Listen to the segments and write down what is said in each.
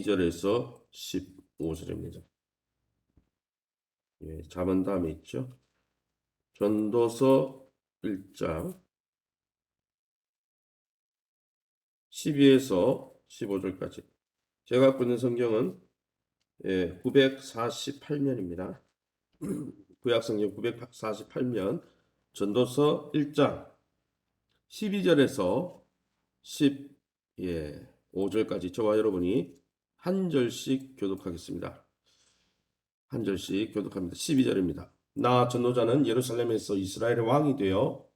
2절에서 15절입니다. 잠언 다음에 있죠. 전도서 1장 12에서 15절까지. 제가 갖고 있는 성경은 948면입니다. 구약성경 948면 전도서 1장 12절에서 15절까지 저와 여러분이 한 절씩 교독하겠습니다. 한 절씩 교독합니다. 12절입니다. 나 전도자는 예루살렘에서 이스라엘의 왕이 되어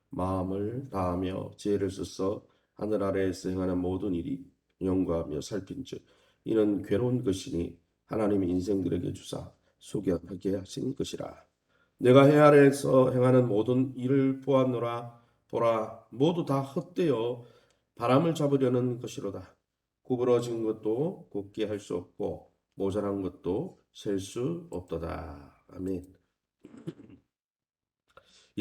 마음을 다하며 지혜를 써서 하늘 아래에서 행하는 모든 일이 연구하며 살핀즉 이는 괴로운 것이니 하나님이 인생들에게 주사 소개하게 하신 것이라. 내가 해 아래에서 행하는 모든 일을 보았노라. 보라, 모두 다 헛되어 바람을 잡으려는 것이로다. 구부러진 것도 곱게 할 수 없고 모자란 것도 셀 수 없도다. 아멘.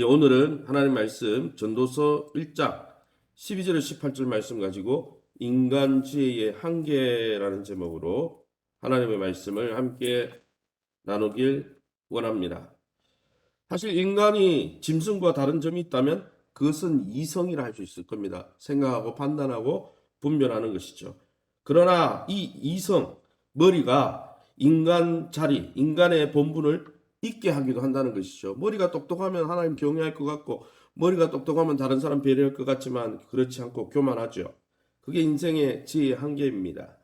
오늘은 하나님 말씀 전도서 1장 12절에서 18절 말씀 가지고 인간 지혜의 한계라는 제목으로 하나님의 말씀을 함께 나누길 원합니다. 사실 인간이 짐승과 다른 점이 있다면 그것은 이성이라 할 수 있을 겁니다. 생각하고 판단하고 분별하는 것이죠. 그러나 이 이성, 머리가 인간 자리, 인간의 본분을 잊게 하기도 한다는 것이죠. 머리가 똑똑하면 하나님 경외할 것 같고 머리가 똑똑하면 다른 사람 배려할 것 같지만 그렇지 않고 교만하죠. 그게 인생의 지혜의 한계입니다.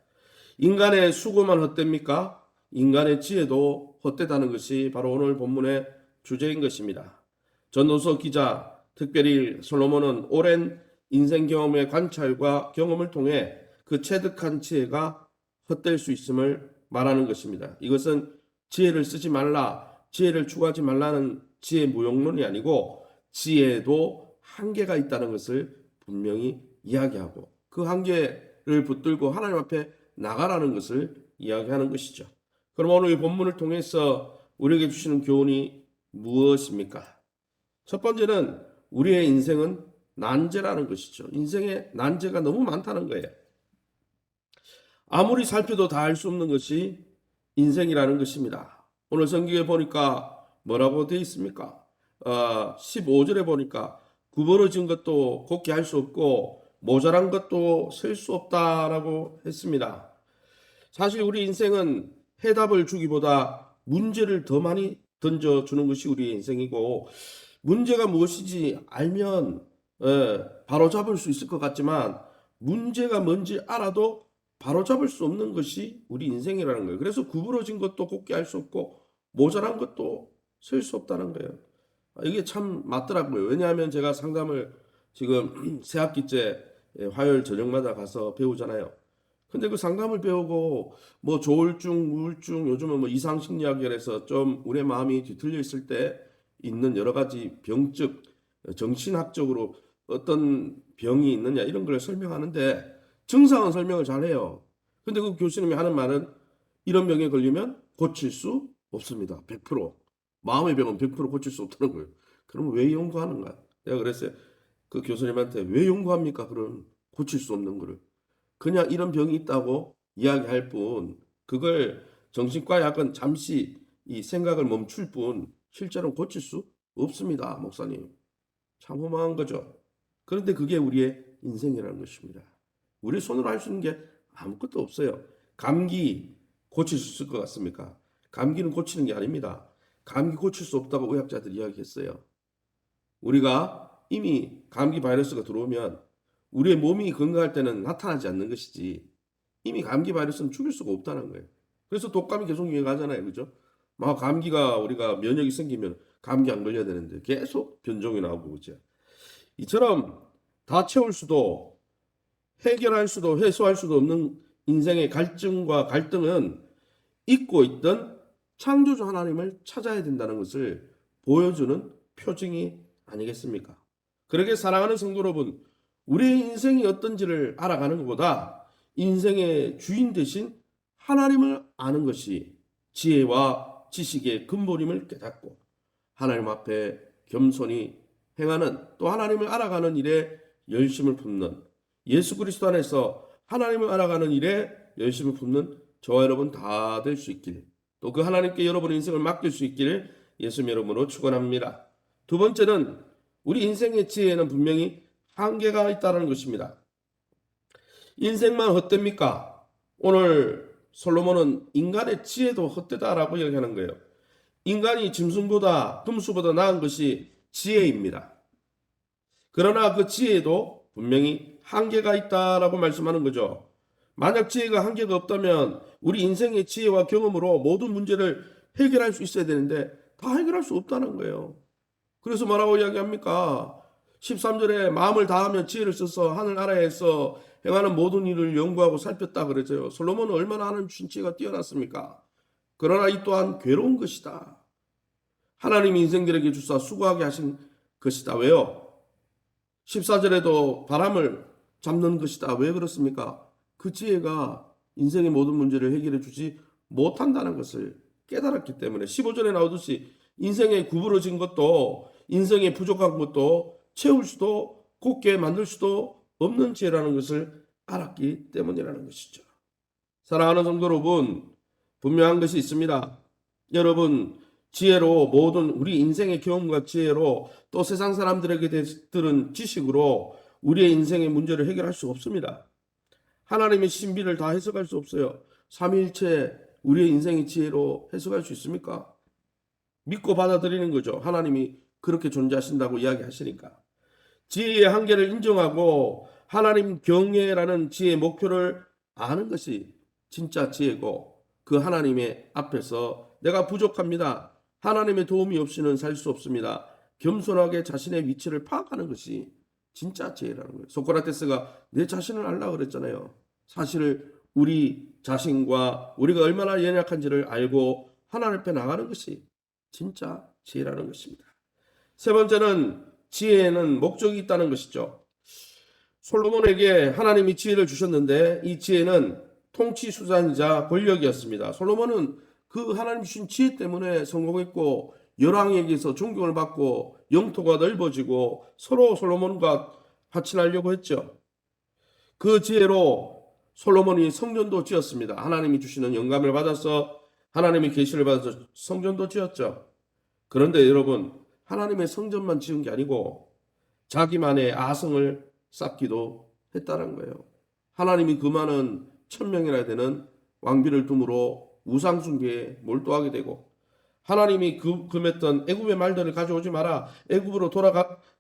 인간의 수고만 헛됩니까? 인간의 지혜도 헛되다는 것이 바로 오늘 본문의 주제인 것입니다. 전도서 기자, 특별히 솔로몬은 오랜 인생 경험의 관찰과 경험을 통해 그 체득한 지혜가 헛될 수 있음을 말하는 것입니다. 이것은 지혜를 쓰지 말라, 지혜를 추구하지 말라는 지혜 무용론이 아니고 지혜도 한계가 있다는 것을 분명히 이야기하고 그 한계를 붙들고 하나님 앞에 나가라는 것을 이야기하는 것이죠. 그럼 오늘 이 본문을 통해서 우리에게 주시는 교훈이 무엇입니까? 첫 번째는 우리의 인생은 난제라는 것이죠. 인생에 난제가 너무 많다는 거예요. 아무리 살펴도 다 알 수 없는 것이 인생이라는 것입니다. 오늘 성경에 보니까 뭐라고 되어 있습니까? 15절에 보니까 구부러진 것도 곱게 할 수 없고 모자란 것도 셀 수 없다라고 했습니다. 사실 우리 인생은 해답을 주기보다 문제를 더 많이 던져주는 것이 우리의 인생이고 문제가 무엇인지 알면 바로 잡을 수 있을 것 같지만 문제가 뭔지 알아도 바로 잡을 수 없는 것이 우리 인생이라는 거예요. 그래서 구부러진 것도 곱게 할 수 없고 모자란 것도 셀 수 없다는 거예요. 이게 참 맞더라고요. 왜냐하면 제가 상담을 지금 새 학기째 화요일 저녁마다 가서 배우잖아요. 근데 그 상담을 배우고 뭐 조울증, 우울증, 요즘은 뭐 이상심리학에서 좀 우리의 마음이 뒤틀려 있을 때 있는 여러 가지 병적, 정신학적으로 어떤 병이 있느냐 이런 걸 설명하는데 증상은 설명을 잘해요. 근데 그 교수님이 하는 말은 이런 병에 걸리면 고칠 수 없습니다. 100%. 마음의 병은 100% 고칠 수 없다는 거예요. 그러면 왜 연구하는가? 내가 그랬어요. 그 교수님한테 왜 연구합니까? 그런 고칠 수 없는 거를. 그냥 이런 병이 있다고 이야기할 뿐 그걸 정신과 약은 잠시 이 생각을 멈출 뿐 실제로 고칠 수 없습니다. 목사님. 참 허망한 거죠. 그런데 그게 우리의 인생이라는 것입니다. 우리 손으로 할 수 있는 게 아무것도 없어요. 감기 고칠 수 있을 것 같습니까? 감기는 고치는 게 아닙니다. 감기 고칠 수 없다고 의학자들이 이야기했어요. 우리가 이미 감기 바이러스가 들어오면 우리의 몸이 건강할 때는 나타나지 않는 것이지 이미 감기 바이러스는 죽일 수가 없다는 거예요. 그래서 독감이 계속 유행하잖아요. 그죠? 막 감기가 우리가 면역이 생기면 감기 안 걸려야 되는데 계속 변종이 나오고 그죠? 이처럼 다 채울 수도 해결할 수도 해소할 수도 없는 인생의 갈증과 갈등은 잊고 있던 창조주 하나님을 찾아야 된다는 것을 보여주는 표징이 아니겠습니까? 그러게 사랑하는 성도 여러분, 우리의 인생이 어떤지를 알아가는 것보다 인생의 주인 되신 하나님을 아는 것이 지혜와 지식의 근본임을 깨닫고 하나님 앞에 겸손히 행하는 또 하나님을 알아가는 일에 열심을 품는 예수 그리스도 안에서 하나님을 알아가는 일에 열심히 품는 저와 여러분 다 될 수 있길, 또 그 하나님께 여러분의 인생을 맡길 수 있기를 예수님 이름으로 축원합니다. 두 번째는 우리 인생의 지혜에는 분명히 한계가 있다는 것입니다. 인생만 헛됩니까? 오늘 솔로몬은 인간의 지혜도 헛되다라고 얘기하는 거예요. 인간이 짐승보다 둠수보다 나은 것이 지혜입니다. 그러나 그 지혜도 분명히 한계가 있다라고 말씀하는 거죠. 만약 지혜가 한계가 없다면 우리 인생의 지혜와 경험으로 모든 문제를 해결할 수 있어야 되는데 다 해결할 수 없다는 거예요. 그래서 뭐라고 이야기합니까? 13절에 마음을 다하며 지혜를 써서 하늘나라에서 행하는 모든 일을 연구하고 살폈다 그러죠. 솔로몬은 얼마나 하나님 주신 지혜가 뛰어났습니까? 그러나 이 또한 괴로운 것이다. 하나님이 인생들에게 주사 수고하게 하신 것이다. 왜요? 14절에도 바람을 잡는 것이다. 왜 그렇습니까? 그 지혜가 인생의 모든 문제를 해결해 주지 못한다는 것을 깨달았기 때문에 15절에 나오듯이 인생에 구부러진 것도 인생에 부족한 것도 채울 수도 곱게 만들 수도 없는 지혜라는 것을 알았기 때문이라는 것이죠. 사랑하는 성도 여러분, 분명한 것이 있습니다. 여러분, 지혜로 모든 우리 인생의 경험과 지혜로 또 세상 사람들에게 들은 지식으로 우리의 인생의 문제를 해결할 수 없습니다. 하나님의 신비를 다 해석할 수 없어요. 삼위일체 우리의 인생의 지혜로 해석할 수 있습니까? 믿고 받아들이는 거죠. 하나님이 그렇게 존재하신다고 이야기하시니까. 지혜의 한계를 인정하고 하나님 경외라는 지혜의 목표를 아는 것이 진짜 지혜고, 그 하나님의 앞에서 내가 부족합니다, 하나님의 도움이 없이는 살 수 없습니다, 겸손하게 자신의 위치를 파악하는 것이 진짜 지혜라는 거예요. 소크라테스가 내 자신을 알라 그랬잖아요. 사실 우리 자신과 우리가 얼마나 연약한지를 알고 하나님 앞에 나가는 것이 진짜 지혜라는 것입니다. 세 번째는 지혜에는 목적이 있다는 것이죠. 솔로몬에게 하나님이 지혜를 주셨는데 이 지혜는 통치 수단이자 권력이었습니다. 솔로몬은 그 하나님 주신 지혜 때문에 성공했고 열왕에게서 존경을 받고 영토가 넓어지고 서로 솔로몬과 파친하려고 했죠. 그 지혜로 솔로몬이 성전도 지었습니다. 하나님이 주시는 영감을 받아서 하나님의 계시를 받아서 성전도 지었죠. 그런데 여러분, 하나님의 성전만 지은 게 아니고 자기만의 아성을 쌓기도 했다는 거예요. 하나님이 그 많은 1000명이나 되는 왕비를 둠으로 우상 숭배에 몰두하게 되고, 하나님이 금했던 애굽의 말들을 가져오지 마라, 애굽으로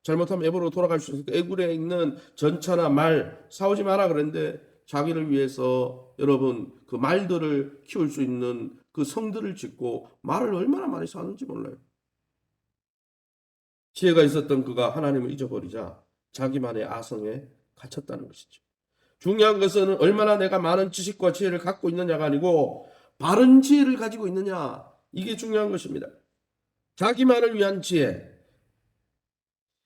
잘못하면 애굽으로 돌아갈 수 있으니까 애굽에 있는 전차나 말 사오지 마라 그랬는데 자기를 위해서 여러분 그 말들을 키울 수 있는 그 성들을 짓고 말을 얼마나 많이 사는지 몰라요. 지혜가 있었던 그가 하나님을 잊어버리자 자기만의 아성에 갇혔다는 것이죠. 중요한 것은 얼마나 내가 많은 지식과 지혜를 갖고 있느냐가 아니고 바른 지혜를 가지고 있느냐, 이게 중요한 것입니다. 자기만을 위한 지혜,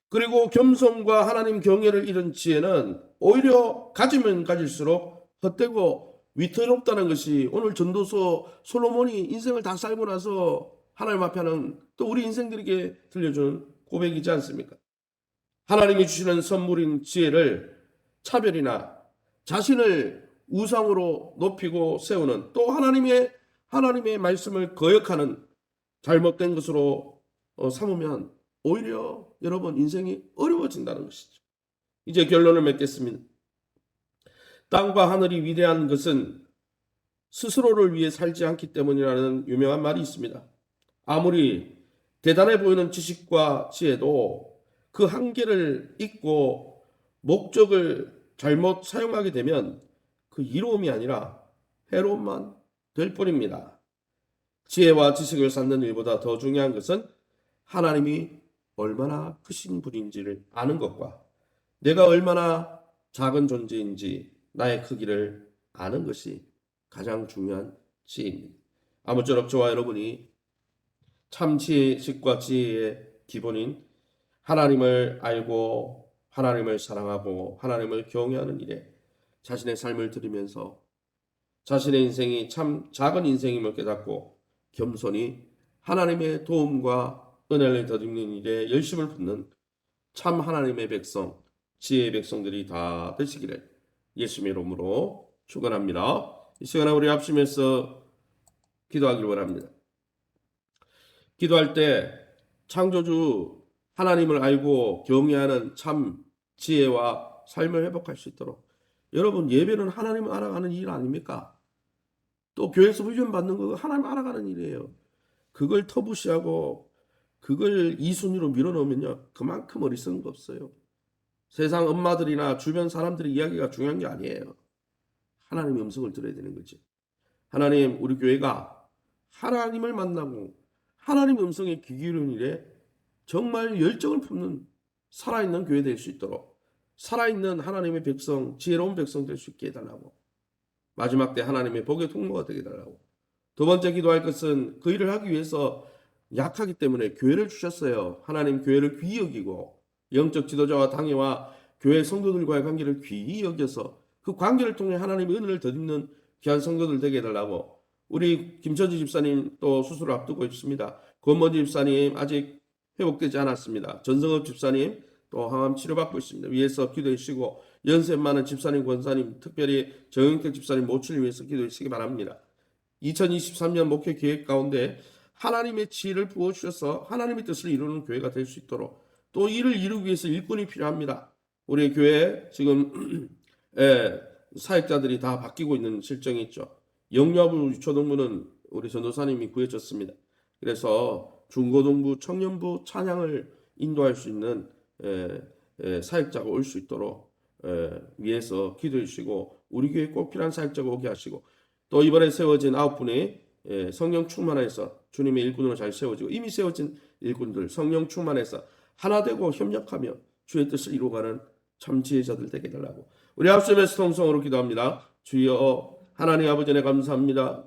그리고 겸손과 하나님 경외를 잃은 지혜는 오히려 가지면 가질수록 헛되고 위태롭다는 것이 오늘 전도서 솔로몬이 인생을 다 살고 나서 하나님 앞에 하는 또 우리 인생들에게 들려주는 고백이지 않습니까? 하나님이 주시는 선물인 지혜를 차별이나 자신을 우상으로 높이고 세우는, 또 하나님의 말씀을 거역하는 잘못된 것으로 삼으면 오히려 여러분 인생이 어려워진다는 것이죠. 이제 결론을 맺겠습니다. 땅과 하늘이 위대한 것은 스스로를 위해 살지 않기 때문이라는 유명한 말이 있습니다. 아무리 대단해 보이는 지식과 지혜도 그 한계를 잊고 목적을 잘못 사용하게 되면 그 이로움이 아니라 해로움만 될 뿐입니다. 지혜와 지식을 쌓는 일보다 더 중요한 것은 하나님이 얼마나 크신 분인지를 아는 것과 내가 얼마나 작은 존재인지 나의 크기를 아는 것이 가장 중요한 지혜입니다. 아무쪼록 저와 여러분이 참 지식과 지혜의 기본인 하나님을 알고 하나님을 사랑하고 하나님을 경외하는 일에 자신의 삶을 들이면서 자신의 인생이 참 작은 인생임을 깨닫고 겸손히 하나님의 도움과 은혜를 더듬는 일에 열심을 붓는 참 하나님의 백성, 지혜의 백성들이 다 되시기를 예수님의 이름으로 축원합니다. 이 시간에 우리 합심해서 기도하길 원합니다. 기도할 때 창조주 하나님을 알고 경외하는 참 지혜와 삶을 회복할 수 있도록, 여러분, 예배는 하나님을 알아가는 일 아닙니까? 또 교회에서 훈련 받는 거 하나님 알아가는 일이에요. 그걸 터부시하고 그걸 2순위로 밀어넣으면요, 그만큼 어리석은 거 없어요. 세상 엄마들이나 주변 사람들의 이야기가 중요한 게 아니에요. 하나님의 음성을 들어야 되는 거지. 하나님, 우리 교회가 하나님을 만나고 하나님 음성에 귀 기울이는 일에 정말 열정을 품는 살아있는 교회 될 수 있도록, 살아있는 하나님의 백성, 지혜로운 백성 될 수 있게 해달라고, 마지막 때 하나님의 복의 통로가 되게 해달라고. 두 번째 기도할 것은 그 일을 하기 위해서 약하기 때문에 교회를 주셨어요. 하나님 교회를 귀히 여기고 영적 지도자와 당회와 교회 성도들과의 관계를 귀히 여겨서 그 관계를 통해 하나님의 은혜를 덧입는 귀한 성도들 되게 해달라고. 우리 김천지 집사님 또 수술을 앞두고 있습니다. 권모지 집사님 아직 회복되지 않았습니다. 전성업 집사님 또 항암 치료받고 있습니다. 위에서 기도해 주시고, 연세 많은 집사님, 권사님, 특별히 정영택 집사님 모치를 위해서 기도해 주시기 바랍니다. 2023년 목회 계획 가운데 하나님의 지혜를 부어주셔서 하나님의 뜻을 이루는 교회가 될 수 있도록, 또 이를 이루기 위해서 일꾼이 필요합니다. 우리 교회 지금 사역자들이 다 바뀌고 있는 실정이 있죠. 영유아부 유초동부는 우리 전도사님이 구해줬습니다. 그래서 중고등부, 청년부 찬양을 인도할 수 있는 사역자가 올 수 있도록 위해서 기도해 주시고, 우리 교회에 꼭 필요한 사역자가 오게 하시고, 또 이번에 세워진 9분의 성령 충만해서 주님의 일꾼으로 잘 세워지고, 이미 세워진 일꾼들 성령 충만해서 하나 되고 협력하며 주의 뜻을 이루어가는 참 지혜자들 되게 해달라고. 우리 합심해서 통성으로 기도합니다. 주여 하나님 아버지, 네 감사합니다.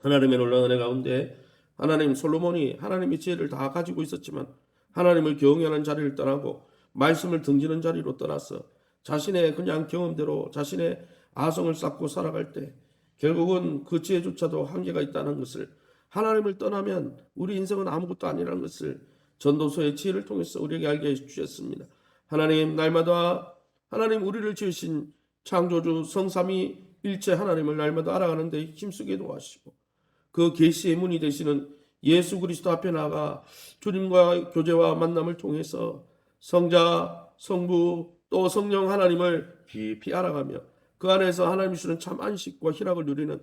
하나님의 놀라운 은혜 가운데 하나님, 솔로몬이 하나님의 지혜를 다 가지고 있었지만 하나님을 경외하는 자리를 떠나고 말씀을 등지는 자리로 떠나서 자신의 그냥 경험대로 자신의 아성을 쌓고 살아갈 때 결국은 그 지혜조차도 한계가 있다는 것을, 하나님을 떠나면 우리 인생은 아무것도 아니라는 것을 전도서의 지혜를 통해서 우리에게 알게 해주셨습니다. 하나님, 날마다 하나님 우리를 지으신 창조주 성삼위 일체 하나님을 날마다 알아가는 데 힘쓰게 도와주시고, 그 계시의 문이 되시는 예수 그리스도 앞에 나가 주님과 교제와 만남을 통해서 성자, 성부, 또 성령 하나님을 깊이 알아가며 그 안에서 하나님이 주는 참 안식과 희락을 누리는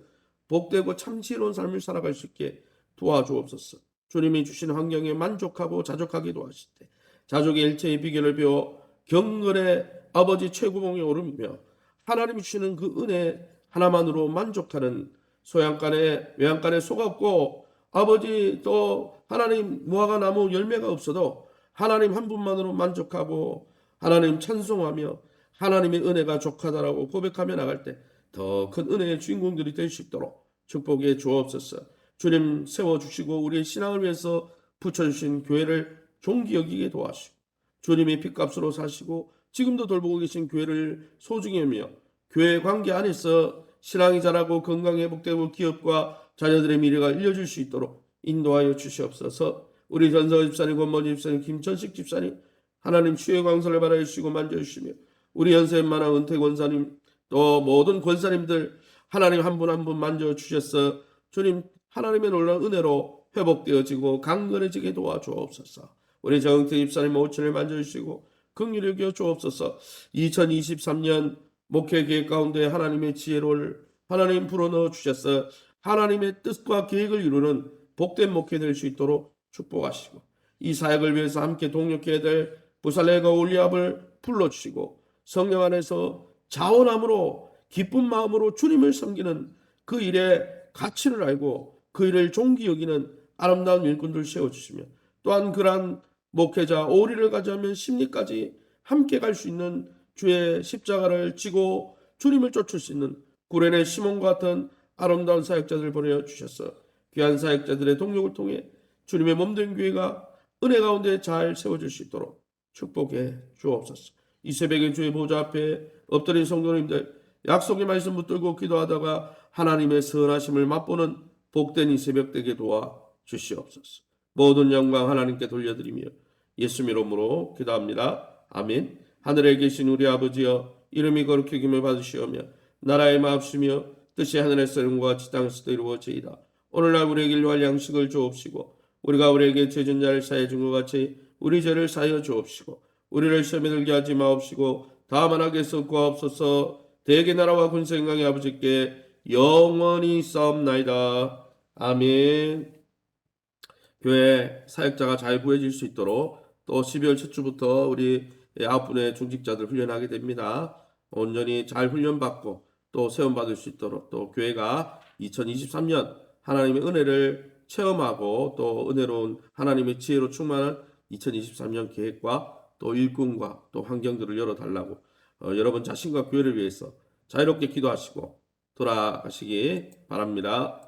복되고 참 지혜로운 삶을 살아갈 수 있게 도와주옵소서. 주님이 주신 환경에 만족하고 자족하게 도와주시되 자족의 일체의 비결을 배워 경건의 아버지 최고봉에 오르며 하나님이 주시는 그 은혜 하나만으로 만족하는 소양간에 외양간에 속 없고, 아버지 또 하나님 무화과 나무 열매가 없어도 하나님 한 분만으로 만족하고 하나님 찬송하며 하나님의 은혜가 족하다라고 고백하며 나갈 때 더 큰 은혜의 주인공들이 될 수 있도록 축복해 주옵소서. 주님 세워주시고 우리의 신앙을 위해서 붙여주신 교회를 존귀 여기게 도와주시고, 주님이 핏값으로 사시고 지금도 돌보고 계신 교회를 소중히 여기며 교회 관계 안에서 신앙이 자라고 건강 회복되고 기업과 자녀들의 미래가 알려질 수 있도록 인도하여 주시옵소서. 우리 전성호 집사님, 권모지 집사님, 김천식 집사님 하나님 주의 광선을 바라주시고 만져주시며, 우리 연세만한 은퇴 권사님 또 모든 권사님들 하나님 한 분 한 분 만져주셔서 주님 하나님의 놀라운 은혜로 회복되어지고 강건해지게 도와주옵소서. 우리 정태 집사님 오천을 만져주시고 긍휼히 여겨 주옵소서. 2023년 목회 계획 가운데 하나님의 지혜를 하나님 불어넣어 주셔서 하나님의 뜻과 계획을 이루는 복된 목회 될 수 있도록 축복하시고, 이 사역을 위해서 함께 동력해야 될 부살레가 올리압을 불러주시고 성령 안에서 자원함으로 기쁜 마음으로 주님을 섬기는 그 일의 가치를 알고 그 일을 존귀 여기는 아름다운 일꾼들 세워주시며, 또한 그러한 목회자 오리를 가져가면 심리까지 함께 갈 수 있는 주의 십자가를 지고 주님을 쫓을 수 있는 구레네 시몬과 같은 아름다운 사역자들 보내주셔서 귀한 사역자들의 동력을 통해 주님의 몸된 교회가 은혜 가운데 잘 세워질 수 있도록 축복해 주옵소서. 이 새벽에 주의 보좌 앞에 엎드린 성도님들, 약속의 말씀 붙들고 기도하다가 하나님의 선하심을 맛보는 복된 이 새벽 되게 도와 주시옵소서. 모든 영광 하나님께 돌려드리며 예수 이름으로 기도합니다. 아멘. 하늘에 계신 우리 아버지여, 이름이 거룩히 여김을 받으시오며 나라의 마옵시며 뜻이 하늘에서 이룬과 같이 땅에서도 이루어지이다. 오늘날 우리에게 일용할 양식을 주옵시고 우리가 우리에게 죄진 자를 사하여 준 것 같이 우리 죄를 사하여 주옵시고 우리를 시험에 들게 하지 마옵시고 다만 악에서 구하옵소서. 대개 나라와 군사 영광의 아버지께 영원히 싸움나이다. 아멘. 교회 사역자가 잘 구해질 수 있도록 또 12월 첫 주부터 우리 9분의 중직자들 훈련하게 됩니다. 온전히 잘 훈련받고 또 세움받을 수 있도록 또 교회가 2023년 하나님의 은혜를 체험하고 또 은혜로운 하나님의 지혜로 충만한 2023년 계획과 또 일꾼과 또 환경들을 열어달라고 여러분 자신과 교회를 위해서 자유롭게 기도하시고 돌아가시기 바랍니다.